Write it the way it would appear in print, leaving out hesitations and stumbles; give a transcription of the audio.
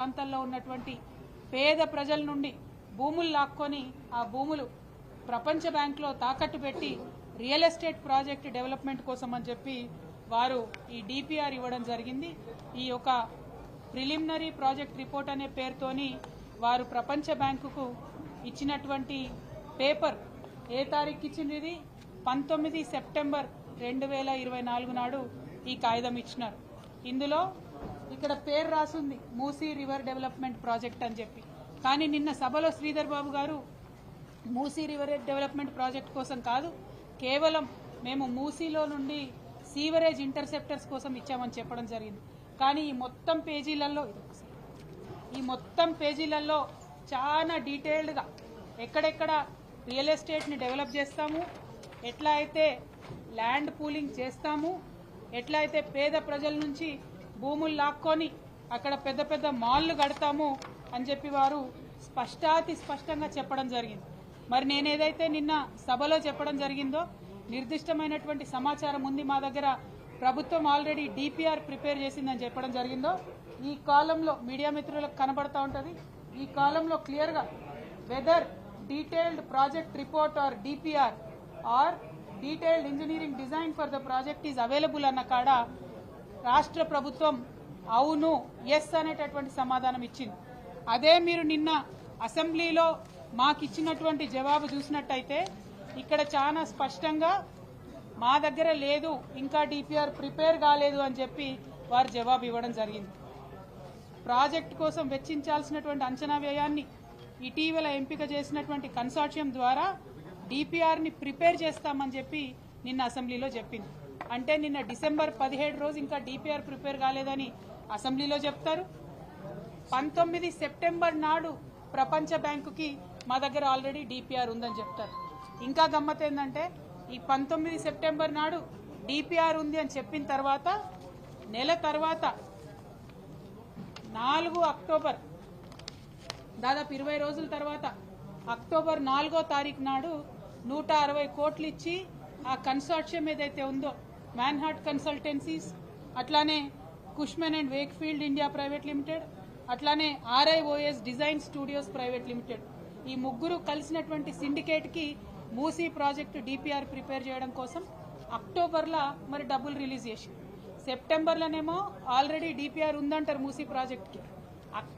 ప్రాంతాల్లో ఉన్నటువంటి పేద ప్రజల నుండి భూములు లాక్కొని ఆ భూములు ప్రపంచ బ్యాంకులో తాకట్టు పెట్టి రియల్ ఎస్టేట్ ప్రాజెక్ట్ డెవలప్మెంట్ కోసం అని చెప్పి వారు ఈ డిపిఆర్ ఇవ్వడం జరిగింది. ఈ యొక్క ప్రిలిమినరీ ప్రాజెక్ట్ రిపోర్ట్ అనే పేరుతోని వారు ప్రపంచ బ్యాంకుకు ఇచ్చినటువంటి పేపర్ ఏ తారీఖు ఇచ్చింది? ఇది 19 సెప్టెంబర్ 2024 నాడు ఈ కాగితం ఇచ్చినారు. ఇందులో ఇక్కడ పేరు రాసుంది మూసీ రివర్ డెవలప్మెంట్ ప్రాజెక్ట్ అని చెప్పి. కానీ నిన్న సభలో శ్రీధర్ బాబు గారు మూసీ రివర్ డెవలప్మెంట్ ప్రాజెక్ట్ కోసం కాదు, కేవలం మేము మూసీలో నుండి సీవరేజ్ ఇంటర్సెప్టర్స్ కోసం ఇచ్చామని చెప్పడం జరిగింది. కానీ ఈ మొత్తం పేజీలలో చాలా డీటెయిల్డ్గా ఎక్కడెక్కడ రియల్ ఎస్టేట్ని డెవలప్ చేస్తాము, ఎట్లా అయితే ల్యాండ్ పూలింగ్ చేస్తాము, ఎట్లా అయితే పేద ప్రజల నుంచి భూములు లాక్కొని అక్కడ పెద్ద పెద్ద మాల్లు కడతాము అని చెప్పి వారు స్పష్టంగా చెప్పడం జరిగింది. మరి నేనేదైతే నిన్న సభలో చెప్పడం జరిగిందో నిర్దిష్టమైనటువంటి సమాచారం ఉంది మా దగ్గర, ప్రభుత్వం ఆల్రెడీ డిపిఆర్ ప్రిపేర్ చేసిందని చెప్పడం జరిగిందో ఈ కాలంలో మీడియా మిత్రులకు కనబడతా ఉంటుంది. ఈ కాలంలో క్లియర్గా whether detailed project report or DPR or detailed engineering design for the project is available అన్న కాడ రాష్ట్ర ప్రభుత్వం అవును ఎస్ అనేటటువంటి సమాధానం ఇచ్చింది. అదే మీరు నిన్న అసెంబ్లీలో మాకు ఇచ్చినటువంటి జవాబు చూసినట్టయితే ఇక్కడ చాలా స్పష్టంగా మా దగ్గర లేదు, ఇంకా డిపిఆర్ ప్రిపేర్ కాలేదు అని చెప్పి వారు జవాబు ఇవ్వడం జరిగింది. ప్రాజెక్ట్ కోసం వెచ్చించాల్సినటువంటి అంచనా వ్యయాన్ని ఇటీవల ఎంపిక చేసినటువంటి కన్సార్షియం ద్వారా డిపిఆర్ని ప్రిపేర్ చేస్తామని చెప్పి నిన్న అసెంబ్లీలో చెప్పింది. అంటే నిన్న డిసెంబర్ 17 రోజు ఇంకా డిపిఆర్ ప్రిపేర్ కాలేదని అసెంబ్లీలో చెప్తారు. 19 సెప్టెంబర్ నాడు ప్రపంచ బ్యాంకుకి మా దగ్గర ఆల్రెడీ డిపిఆర్ ఉందని చెప్తారు. ఇంకా గమ్మత్ ఏంటంటే ఈ 19 సెప్టెంబర్ నాడు డిపిఆర్ ఉంది అని చెప్పిన తర్వాత నెల తర్వాత 4 అక్టోబర్, దాదాపు 20 రోజుల తర్వాత అక్టోబర్ 4వ తారీఖు నాడు 160 కోట్లు ఇచ్చి ఆ కన్సార్షియం ఏదైతే ఉందో మ్యాన్హాట్ కన్సల్టెన్సీస్, అట్లానే Cushman and Wakefield India private limited, అట్లానే RIOS design studios private limited, ఈ ముగ్గురు కలిసినటువంటి సిండికేట్కి మూసీ ప్రాజెక్టు డిపిఆర్ ప్రిపేర్ చేయడం కోసం అక్టోబర్లో మరి డబ్బులు రిలీజ్ చేసి, సెప్టెంబర్లోనేమో ఆల్రెడీ డిపిఆర్ ఉందంటారు మూసీ ప్రాజెక్ట్కి,